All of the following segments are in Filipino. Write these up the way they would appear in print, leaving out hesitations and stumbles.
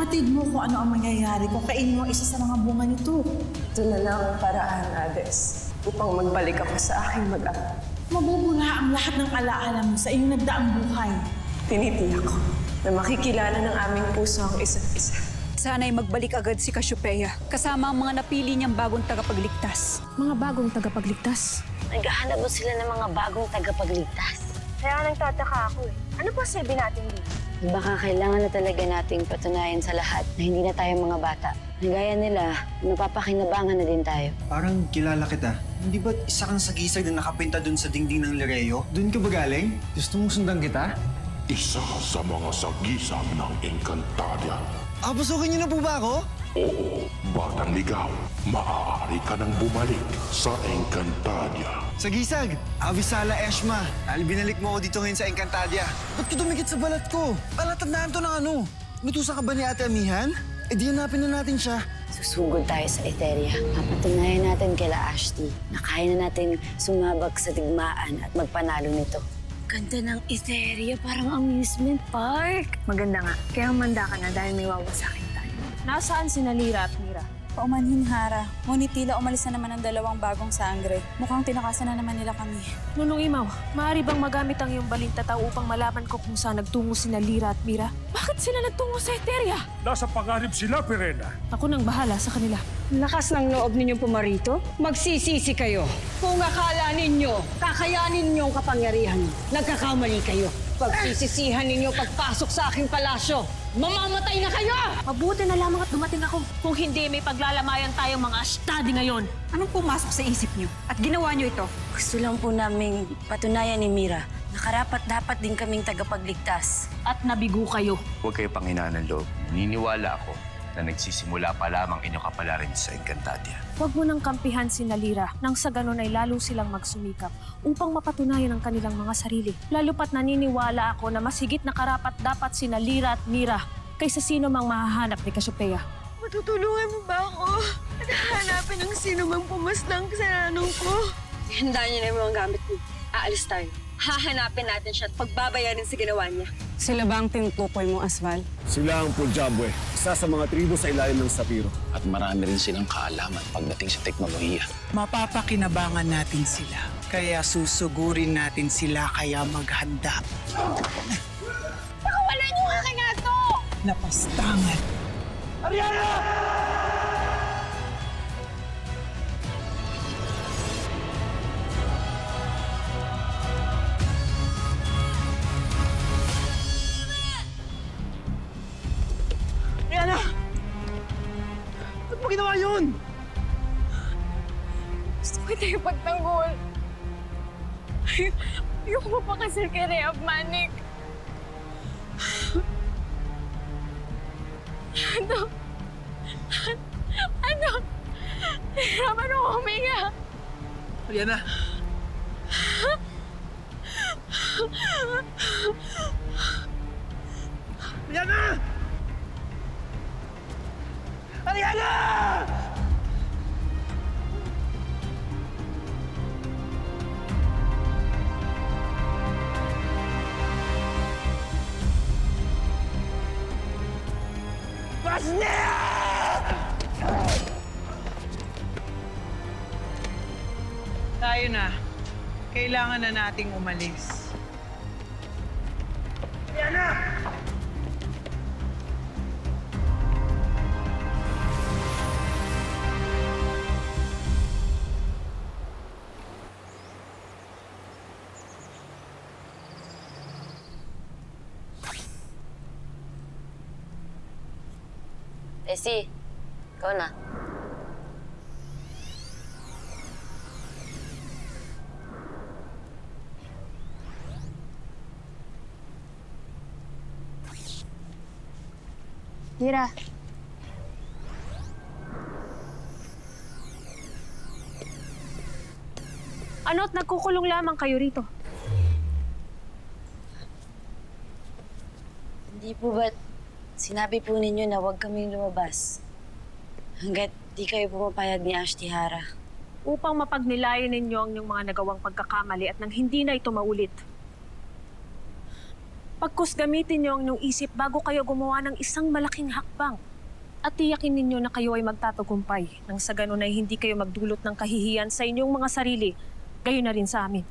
Hatid mo kung ano ang mangyayari kung kainin mo isa sa mga bunga nito. Ito na lang ang paraan, Hades, upang magbalik ako sa aking mag-ama. Mabubura ang lahat ng alaala mo sa iyong nagdaang buhay. Tinitiyak ko na makikilala ng aming puso ang isa't isa. Sana'y magbalik agad si Cassiopeia, kasama ang mga napili niyang bagong tagapagligtas. Mga bagong tagapagligtas? Naghahanap mo sila ng mga bagong tagapagligtas. Kaya nagtataka ako eh. Ano pa sabi natin dito? Baka kailangan na talaga nating patunayan sa lahat na hindi na tayo mga bata. Nagaya nila, napapakinabangan na din tayo. Parang kilala kita. Hindi ba't isa kang sagisag na nakapinta dun sa dingding ng Lireo? Doon ka ba galing? Gusto mong sundan kita? Isa ka sa mga sagisag ng Encantadia. Pasukin niyo na po ba ako? Oo, batang ligaw. Maaari ka nang bumalik sa Encantadia. Sagisag! Avisala Eshma. Binalik mo ako dito ngayon sa Encantadia. Ba't ka dumikit sa balat ko? Palatandaan to ng ano? Nutusan ka ba ni Ate Amihan? Di hanapin na natin siya. Susugod tayo sa Eteria. Papatunayan natin kila Ashti na kaya na natin sumabak sa digmaan at magpanalo nito. Ganda ng Eteria, parang amusement park. Maganda nga. Kaya manda ka na dahil may wawasakin tayo. Nasaan sina Lyra at Mira? Paumanhin, Hara. Ngunit tila umalis na naman ang dalawang bagong sangre. Mukhang tinakasan na naman nila kami. Nunong Imaw, maaari bang magamit ang iyong balintataw upang malaman ko kung saan nagtungo sina Lyra at Mira? Bakit sila nagtungo sa Eteria? Nasa panganib sila, Pirena. Ako nang bahala sa kanila. Lakas ng loob ninyong pumarito? Magsisisi kayo. Kung akala ninyo, kakayanin niyo ang kapangyarihan, nagkakamali kayo. Pagsisisihan ninyo pagpasok sa aking palasyo, mamamatay na kayo! Mabuti na lamang at dumating ako. Kung hindi, may paglalamayan tayong mga Ashtadi ngayon. Anong pumasok sa isip niyo? At ginawa niyo ito? Gusto lang po naming patunayan ni Mira na karapat-dapat din kaming tagapagligtas. At nabigo kayo. Huwag kayo panghinaan ng loob. Naniniwala ako na nagsisimula pa lamang inyong kapalaran sa Encantadia. Huwag mo nang kampihan si Lyra nang sa ganon ay lalo silang magsumikap upang mapatunayan ang kanilang mga sarili. Lalo pat naniniwala ako na mas higit na karapat-dapat si Lyra at Mira kaysa sino mang mahahanap ni Cassiopeia. Matutulungan mo ba ako? At hahanapin ang sino mang pumaslang kasalanan ko? Handa niyo na yung mga gamit niyo. Aalis tayo. Hahanapin natin siya at pagbabayarin sa ginawa niya. Sila ba ang tinutukoy mo, Asval? Sila ang Pujabwe, isa sa mga tribo sa ilalim ng Sapiro. At marami rin silang kaalaman pagdating sa teknolohiya. Mapapakinabangan natin sila. Kaya susugurin natin sila kaya maghanda. Pakawalan niyo nga kaya to! Napastangan. Ariana! Ariana! Ba't mo ginawa yun? Gusto ko tayo pagtanggol. Ayoko mapakasal kay Rhea Manik. Ano? Hirapan ako huminga. Ariana! Ariana! Ariana! Tayo na. Kailangan na nating umalis. Tessie, ikaw na. Lyra. Ano't nagkukulong lamang kayo rito? Hindi po ba't sinabi po ninyo na huwag kaming lumabas hanggat di kayo pumapayag ni Ashti Hara? Upang mapagnilayan ninyo ang inyong mga nagawang pagkakamali at nang hindi na ito maulit. Pagkus gamitin niyo ang inyong isip bago kayo gumawa ng isang malaking hakbang. At tiyakin ninyo na kayo ay magtatagumpay nang sa ganun ay hindi kayo magdulot ng kahihiyan sa inyong mga sarili, gayon na rin sa amin.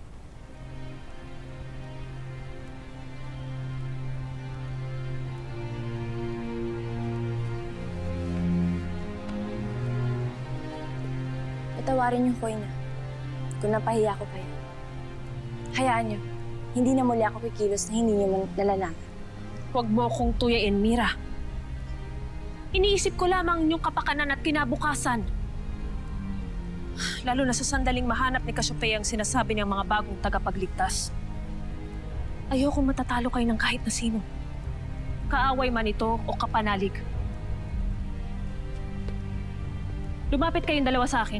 Patawarin niyo ko niya kung napahiya ko kayo. Hayaan niyo, hindi na muli ako kikilos na hindi niyo man nalalaman. Huwag mo akong tuyain, Mira. Iniisip ko lamang inyong kapakanan at kinabukasan. Lalo na sa sandaling mahanap ni Cassiopeia ang sinasabi niyang mga bagong tagapagligtas. Ayoko matatalo kayo ng kahit na sino. Kaaway man ito o kapanalig. Lumapit kayong dalawa sa akin.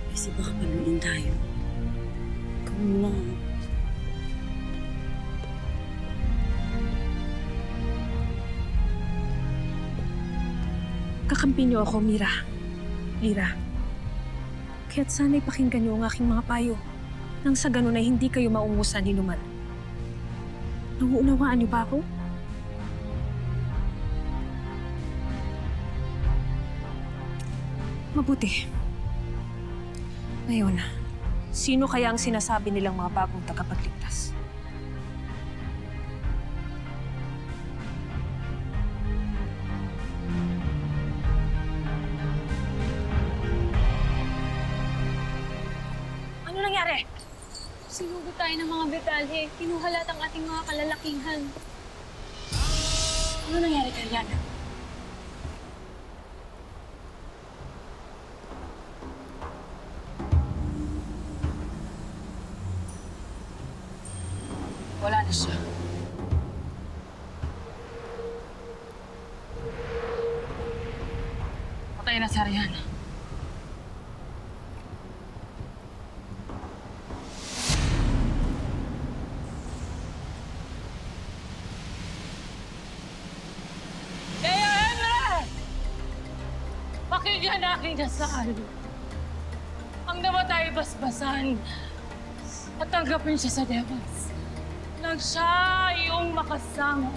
Kasi baka paluin tayo. Come on. Kakampi niyo ako, Mira. Lira. Kaya't sana'y pakinggan niyo ang aking mga payo. Nang sa ganun ay hindi kayo maungusan ni Numan. Nauunawaan niyo ba ako? Mabuti. Ngayon, sino kaya ang sinasabi nilang mga bagong tagapagligtas? Ano nangyari? Sinugod tayo ng mga Bertalde. Kinuha lahat ang ating mga kalalakihan. Ano nangyari kay Ariana? Wala na siya. Patay na si Ariana. Kaya Emre! Pakinggan na aking dasal. Ang namatay basbasan at tanggapin siya sa Devas. Nang siya iyong makasama.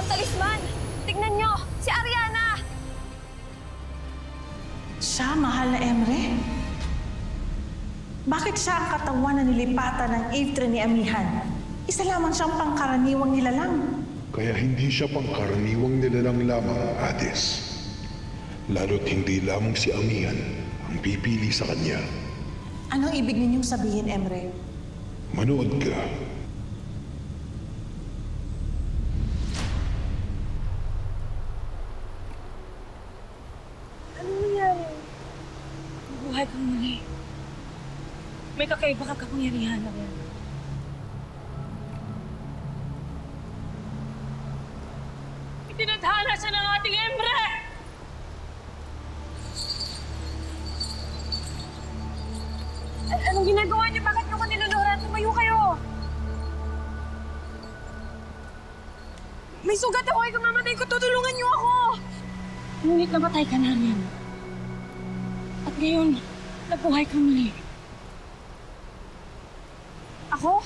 Talisman! Tignan nyo! Si Ariana! Siya, mahal na Emre? Bakit siya ang katawan na nilipatan ng Avtre ni Amihan? Isa lamang siyang pangkaraniwang nilalang. Kaya hindi siya pangkaraniwang nilalang lamang, Hades. Lalo't hindi lamang si Amihan ang pipili sa kanya. Anong ibig ninyong sabihin, Emre? Manood ka. Buhay kang muli. May kakaiba ka kapangyarihan na yan. Itinadhana siya ng ating Emre! Anong ginagawa niyo? Bakit niyo ko niluluran? Tumayo kayo! May sugat ako! Ikaw mamatay ko! Tutulungan niyo ako! Ngunit namatay ka namin. At ngayon, nabuhay ka muli. Ako?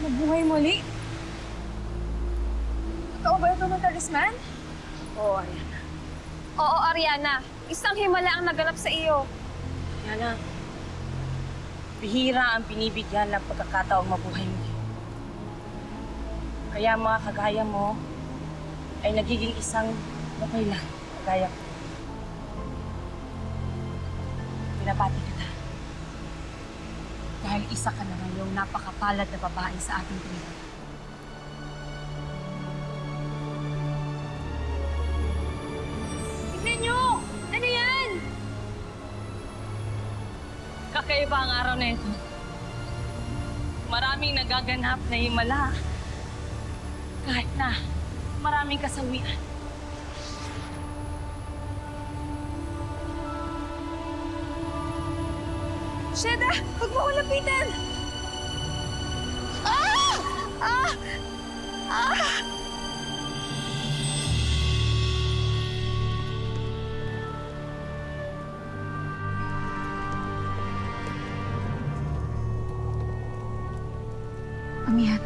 Nabuhay muli? Totoo ba ito ng talisman? Oo, Ariana. Oo, Ariana. Isang himala ang naganap sa iyo. Ariana, bihira ang binibigyan ng pagkakataong mabuhay muli. Kaya mga kagaya mo ay nagiging isang mabaylan, kagaya ko. Pinapati kita. Dahil isa ka na ngayong napakapalad na babae sa ating tribo. Tignan niyo! Ano yan? Kakaiba ang araw na ito. Maraming nagaganap na himala. Kahit na maraming kasawian. Sheda! Huwag mo ko lapitan! Ah! Ah! Ah! Amihan.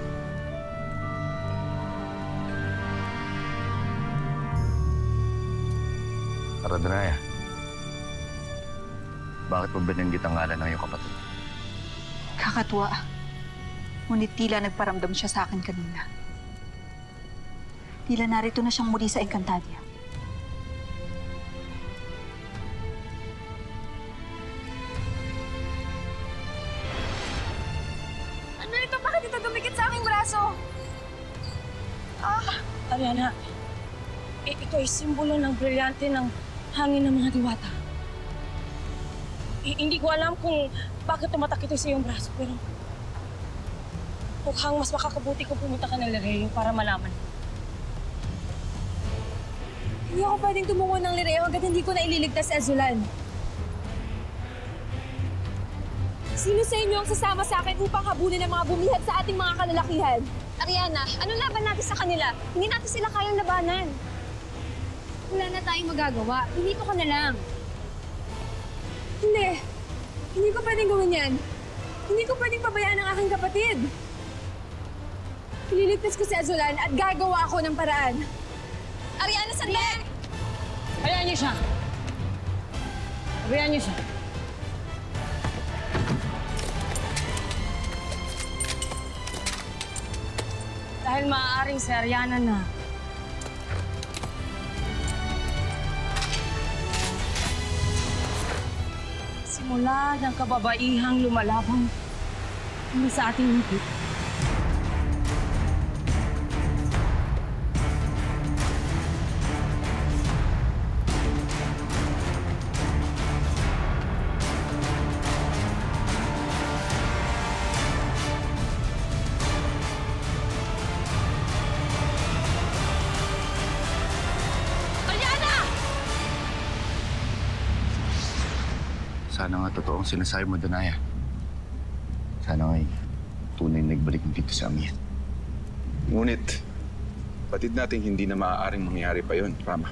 Aradnaya, bakit mo binanggit ang ngalan ng iyong kapatid? Kakatuwa. Ngunit tila nagparamdam siya sa akin kanina. Tila narito na siyang muli sa Encantadia. Ano ito? Bakit ito dumikit sa aking braso? Ah! Ariana, ito ay simbolo ng brilyante ng hangin ng mga diwata. Hindi ko alam kung bakit tumatak ito sa iyong braso, pero mukhang mas makakabuti kung pumunta ka ng Lireo para malaman. Hindi ako pwedeng tumungo ng Lireo hanggat hindi ko na ililigtas si Azulan. Sino sa inyo ang sasama sa akin upang habulin ang mga bumihag sa ating mga kalalakihan? Ariana, anong laban natin sa kanila? Hindi natin sila kayang labanan. Wala na tayong magagawa. Hinito ka na lang. Hindi. Hindi ko pwedeng gawin yan. Hindi ko pwedeng pabayaan ang aking kapatid. Ililigtas ko si Azulan at gagawa ako ng paraan. Ariana, sandali! Hayaan niyo siya. Hayaan niyo siya. Dahil maaaring si Ariana na. Simula ng kababaihang lumalabang sa ating higit. Sana nga totoong sinasabi mo, Danaya. Sana nga'y tunay nagbalik mo dito sa Amihan. Ngunit, batid natin hindi na maaaring mangyari pa yon, Rama.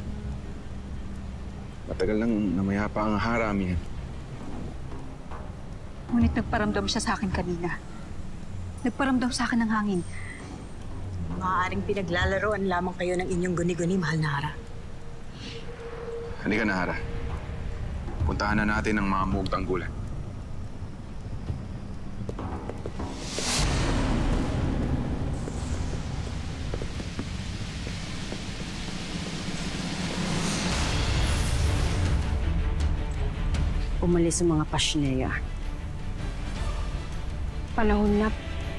Matagal nang namaya pa ang hara, Amihan. Ngunit nagparamdam siya sa akin kanina. Nagparamdam sa akin ng hangin. Maaaring pinaglalaroan lamang kayo ng inyong guni-guni, mahal na Hara. Halika na, Hara. Puntahan na natin ang mga muog tanggulan. Umalis ang mga Pasneya. Panahon na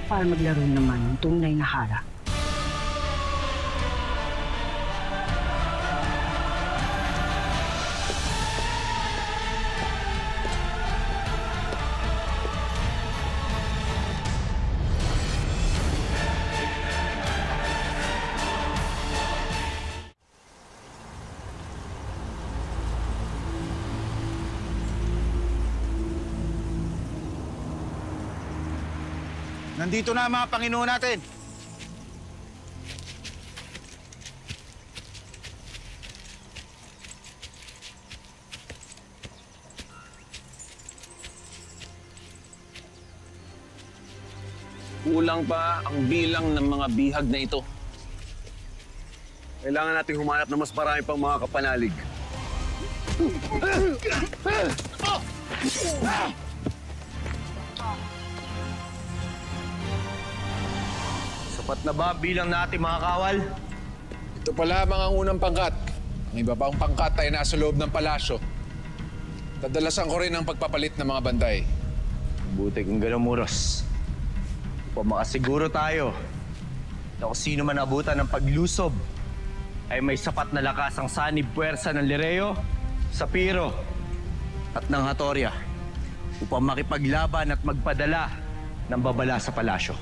para maglaro naman ng tunay na Hara. Nandito na ang mga Panginoon natin. Kulang pa ang bilang ng mga bihag na ito. Kailangan nating humanap ng mas marami pang mga kapanalig. Sapat na ba bilang natin mga kawal? Ito pa lamang ang unang pangkat. Ang iba pang pangkat ay nasa loob ng palasyo. Dadalasan ko rin ang pagpapalit ng mga bantay. Buti kung gano'n, Muros. Upang makasiguro tayo na kung sino man abutan ng paglusob ay may sapat na lakas ang sanib puwersa ng Lireo, Sapiro at ng Hatoria upang makipaglaban at magpadala ng babala sa palasyo.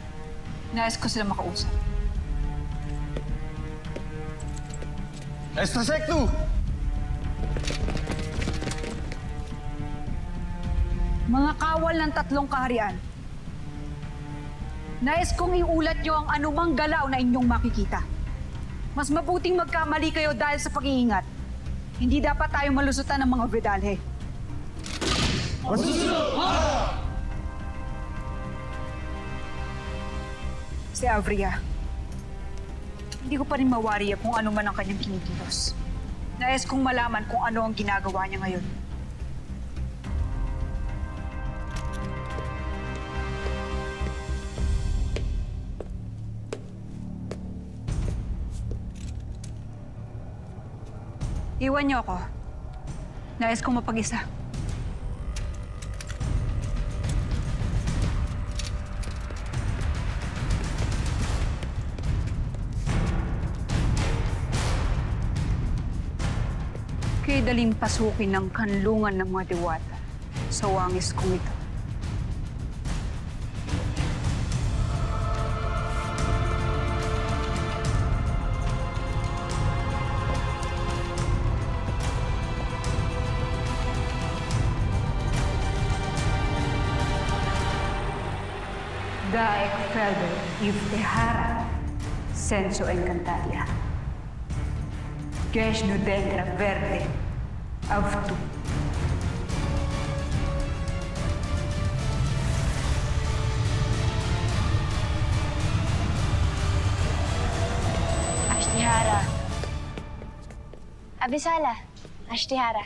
Nais ko sila makausap. Estasectu! Mga kawal ng 3 kaharian. Nais kong iulat niyo ang anumang galaw na inyong makikita. Mas mabuting magkamali kayo dahil sa pag-iingat. Hindi dapat tayo malusutan ng mga Vidalhe. Si Avria, hindi ko pa rin mawari kung ano man ang kanyang kinikilos. Nais kong malaman kung ano ang ginagawa niya ngayon. Iwan niyo ako. Nais kong mapag-isa. Kaya daling pasukin ng kanlungan ng mga diwata sa wangis kong ito. Daek Felder Iftehara Senso Encantadia Gesh Nudegra Verde Avtu. Ashtihara. Abisala. Ashtihara.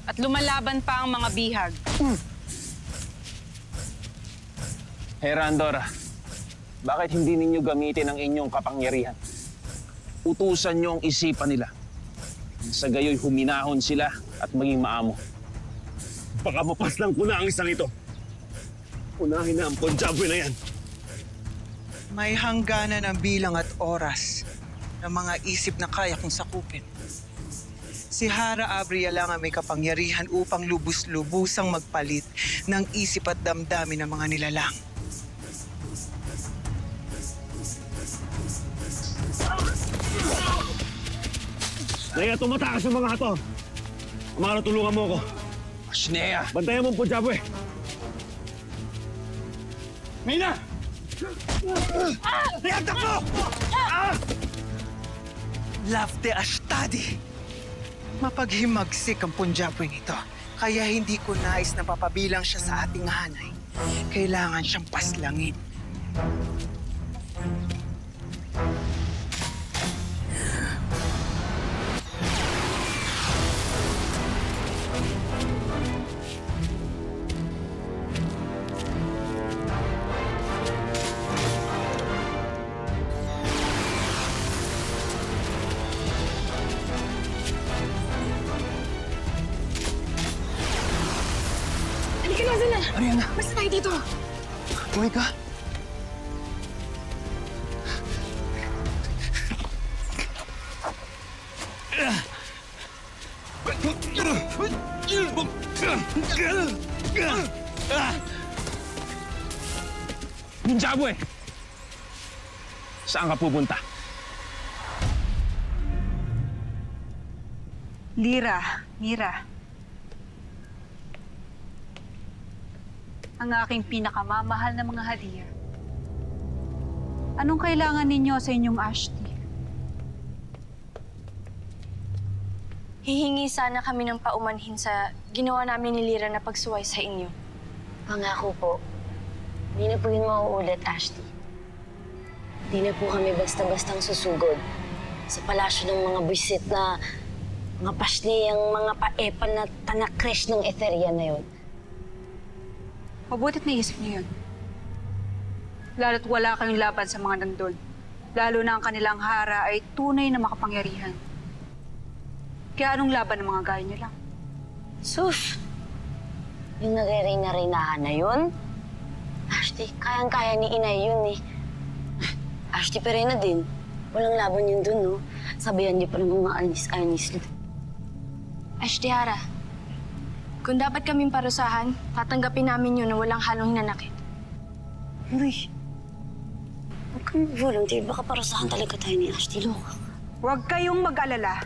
At lumalaban pa ang mga bihag. Hera Andorra, bakit hindi ninyo gamitin ang inyong kapangyarihan? Utusan niyo ang isipan nila. Sa gayoy huminahon sila at maging maamo. Baka mapaslang ko na ang isang ito. Unahin na ang Punjabi na yan. May hangganan ang bilang at oras ng mga isip na kaya kong sakupin. Si Hara Avria lang ang may kapangyarihan upang lubus-lubusang magpalit ng isip at damdamin ng mga nilalang. Naya, tumatakas yung mga hato. Amara, tulungan mo ako. Ashnea! Bantayan mo ang Punjabi. Mina! Lihatag mo! Lafte Ashtadi! Mapaghimagsik ang Punjabing ito. Kaya hindi ko nais na papabilang siya sa ating hanay. Kailangan siyang paslangin. Ariana! Basta tayo dito! Buhay ka? Punjabi! Saan ka pupunta? Mira. Ang aking pinakamamahal na mga hadiah. Anong kailangan ninyo sa inyong Ashti? Hihingi sana kami ng paumanhin sa ginawa namin ni Lyra na pagsuway sa inyo. Pangako po, hindi na po yun mauulit, Ashti. Hindi na po kami basta-bastang susugod sa palasyo ng mga bisit na mga pasniyang mga paepan na tanakresh ng Etheria na yun. Mabutit naisip niyo yun. Lalo't wala kayong laban sa mga nandun. Lalo na ang kanilang hara ay tunay na makapangyarihan. Kaya anong laban ng mga gaya niyo lang? Sus! Yung nagre-reyna-reynahan na yun? Ashti, kayang-kaya ni Inay yun eh. Ashti, Perena din. Walang laban yun dun, no? Sabayan niyo pa ng mga anis-anis. Ashtihara, kung dapat kaming parusahan, tatanggapin namin yun na walang halong hinanakit. Uy! Huwag kang volunteer. Baka parusahan talaga tayo ni Ashley. Loka. Huwag kayong mag-alala.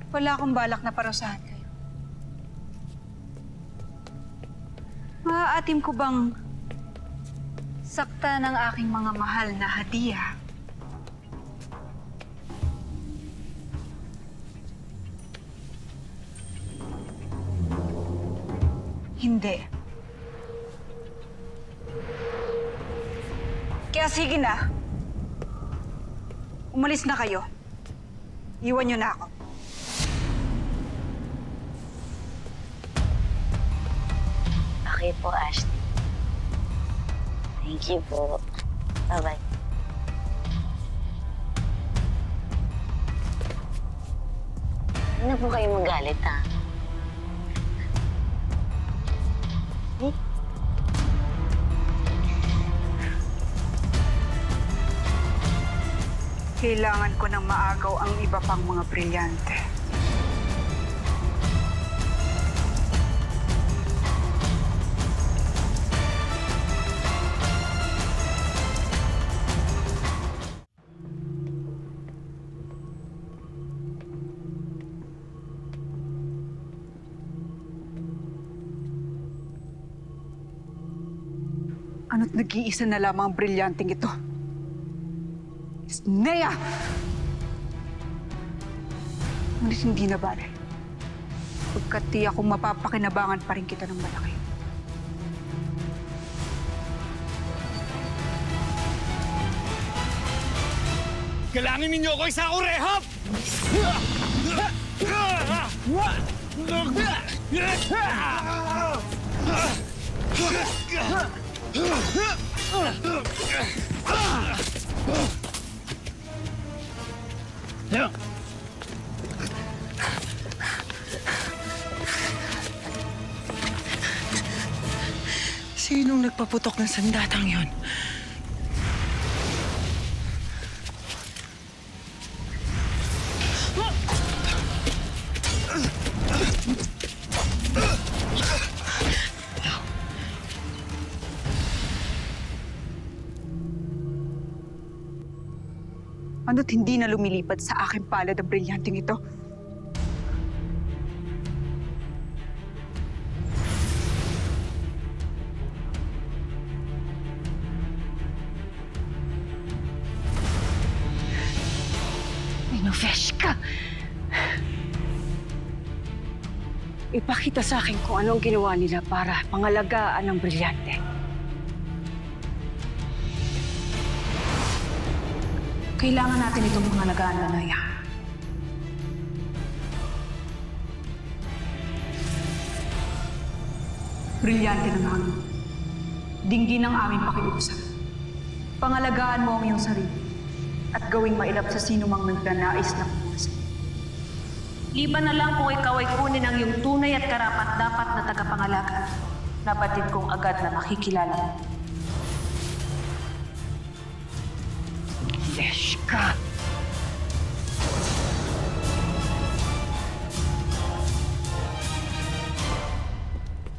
Wala akong balak na parusahan kayo. Maaatim ko bang sakta ng aking mga mahal na hadiah? Hindi. Kaya sige na. Umalis na kayo. Iwan niyo na ako. Okay po, Ashley. Thank you po. Bye-bye. Huwag na po kayo magalit, ha? Kailangan ko ng maagaw ang iba pang mga brilyante. Ano't nag-iisa na lamang ang brilyanteng ito? Nea! Ngunit hindi na bale. Pagkat tiyak kong mapapakinabangan pa rin kita ng malaki. Galangin ninyo ako isa akong rehab! Sinong nagpaputok ng sandatang yon? Ano't hindi na lumilipad sa aking palad ang brilyanteng ito? Inoveshka! Ipakita sa akin kung anong ginawa nila para pangalagaan ng brilyante. Kailangan natin itong pangalagaan, Lanaya. Brilyante na namin. Dinggin ang aming pakiusap. Pangalagaan mo ang iyong sarili at gawing mailap sa sino mang nagnanais na pumasok. Liban na lang kung ikaw ay kunin ang iyong tunay at karapat-dapat na tagapangalaga. Nabatid kong agad na makikilala. Leshka!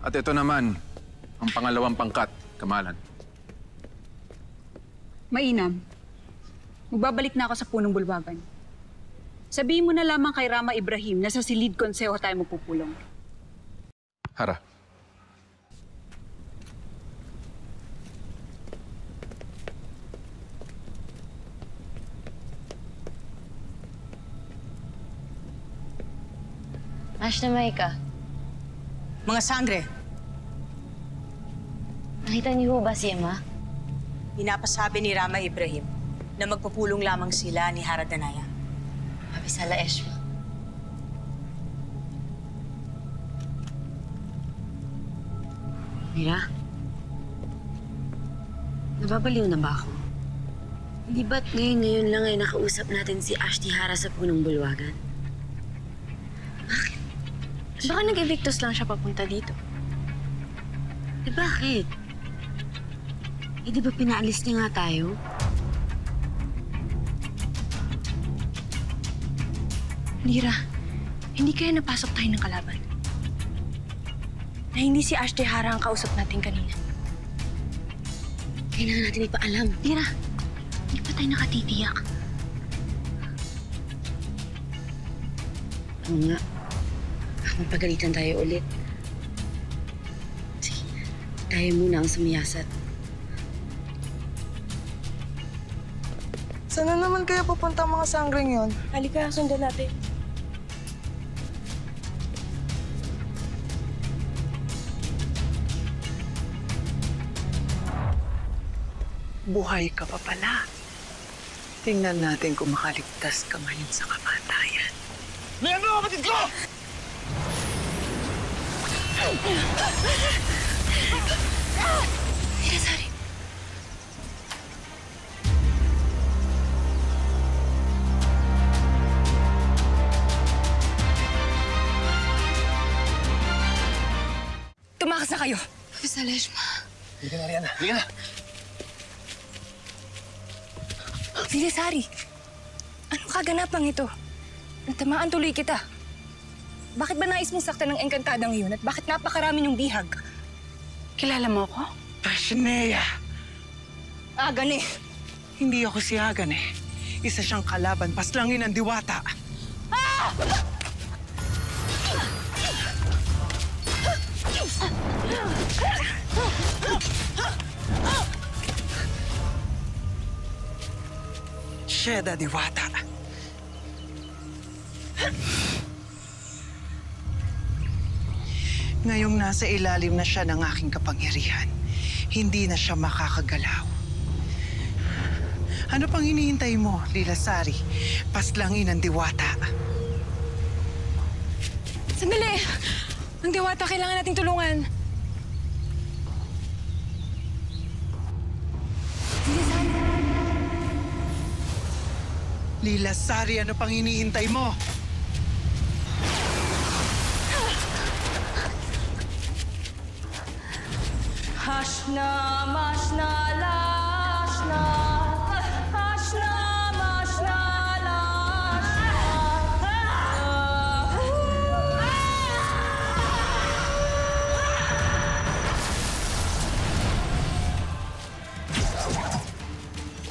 At ito naman, ang pangalawang pangkat, Kamalan. Mainam. Magbabalik na ako sa punong bulwagan. Sabihin mo na lamang kay Rama Ibrahim na sa Silid Konseho tayo magpupulong. Hara. Ashna Maika. Mga sangre. Nakita niyo ba si Emma? Pinapasabi ni Rama Ibrahim na magpupulong lamang sila ni Hara Danaya. Avisala Eshma. Mira? Nababaliw na ba ako? Hindi ba't ngayon lang ay nakausap natin si Ashley Hara sa punong bulwagan? Bakit? Baka nag-evictus lang siya papunta dito. Eh bakit? Eh di ba pinaalis niya nga tayo? Lira, hindi kaya napasok tayo ng kalaban? Na hindi si Ashley Hara ang kausap natin kanina. Kailangan natin ipaalam. Lira, hindi pa tayo nakatitiyak. Oo nga. Mapagalitan tayo ulit. Sige, tayo muna ang sumiyasat. Sana naman kaya pupunta ang mga sanggring yon? Halika, sundan natin. Buhay ka pa pala. Tingnan natin kung makaligtas ka ngayon sa kamatayan. Leandro, kapatid ko! Sorry. Tumakas na kayo. Abisala, Eshma. Halika na, Rihanna. Halika na. Lilisari, anong kaganapang ito? Natamaan tuloy kita. Bakit ba nais mong saktan ng engkantadang yun at bakit napakarami niyong bihag? Kilala mo ako? Pashnea! Agane! Hindi ako si Agane. Isa siyang kalaban, paslangin ng diwata. Ah! Sheda Diwata. Ngayong nasa ilalim na siya ng aking kapangyarihan, hindi na siya makakagalaw. Ano pang hinihintay mo, Lilasari? Paslangin ang Diwata. Sandali! Ang Diwata, kailangan nating tulungan. Lilasari, ano pang hinihintay mo? Hashna, mashna, lashna. Hashna, mashna,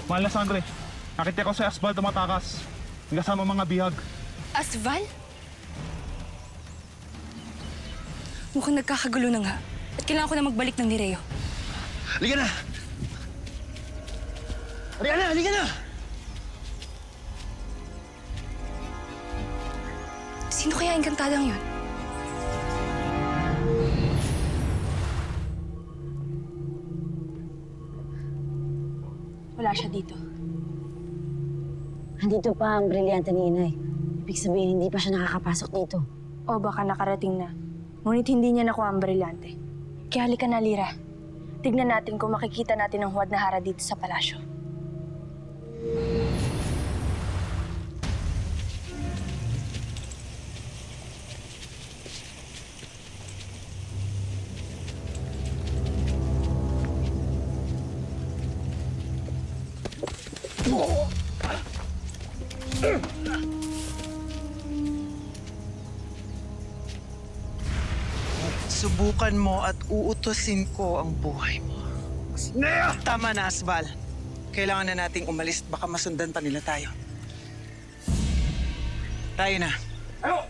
Mahal na Sandre, nakita ko sa asbal tumatakas. Kasama mga bihag. Asval? Mukhang nagkakagulo na nga. At kailangan ko na magbalik ng Nireo. Halika na! Rihanna, halika na! Sino kaya engkantadang yun? Wala siya dito. Andito pa ang brilyante ni Inay. Ibig sabihin, hindi pa siya nakakapasok dito. O baka nakarating na. Ngunit hindi niya nakuha ang brilyante. Kaya halika na, Lira. Tignan natin kung makikita natin ang huwad na hara dito sa palasyo. Subukan mo at uutusin ko ang buhay mo. Nea! Tama na, Asbal. Kailangan na nating umalis. Baka masundan pa nila tayo. Tayo na. Ano?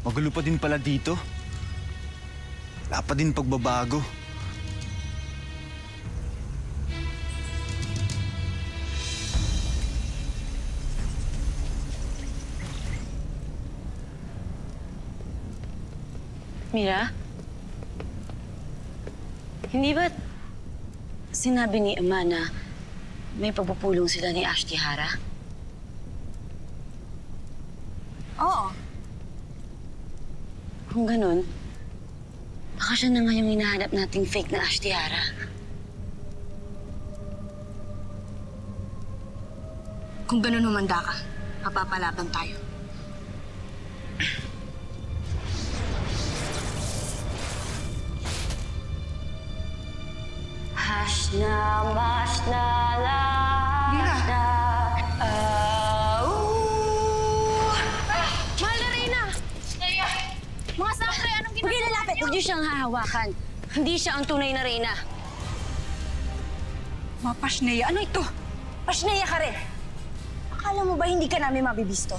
Magulo pa din pala dito. Wala pa din pagbabago. Mira? Hindi ba sinabi ni Ama na may pagpupulong sila ni Ashti Hara? Oo. Kung ganun, baka siya na nga yung hinahanap nating fake na Ashti Hara. Kung ganun humanda ka, mapapalaban tayo. Hashna, mashna, la. niyo siyang hahawakan. Hindi siya ang tunay na reyna. Mga Pasneya, ano ito? Pasneya ka rin! Akala mo ba hindi ka namin mabibisto?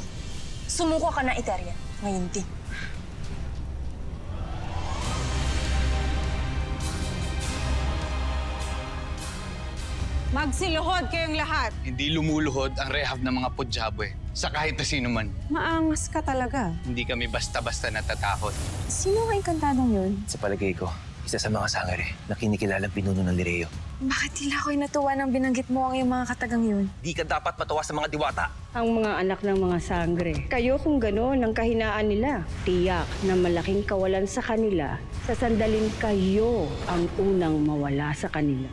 Sumuko ka na, Eteria. Ngayon din. Magsiluhod kayong lahat. Hindi lumuluhod ang rehab ng mga Pudjabwe sa kahit na sino man. Maangas ka talaga. Hindi kami basta-basta natatakot. Sino ang enkantadong yun? Sa palagay ko, isa sa mga sangare na kinikilalang pinuno ng Lireo. Bakit tila ako'y natuwa nang binanggit mo ang iyong mga katagang yun? Di ka dapat matawa sa mga diwata. Ang mga anak ng mga sangre. Kayo kung gano'n ang kahinaan nila. Tiyak na malaking kawalan sa kanila. Sa sandaling kayo ang unang mawala sa kanila.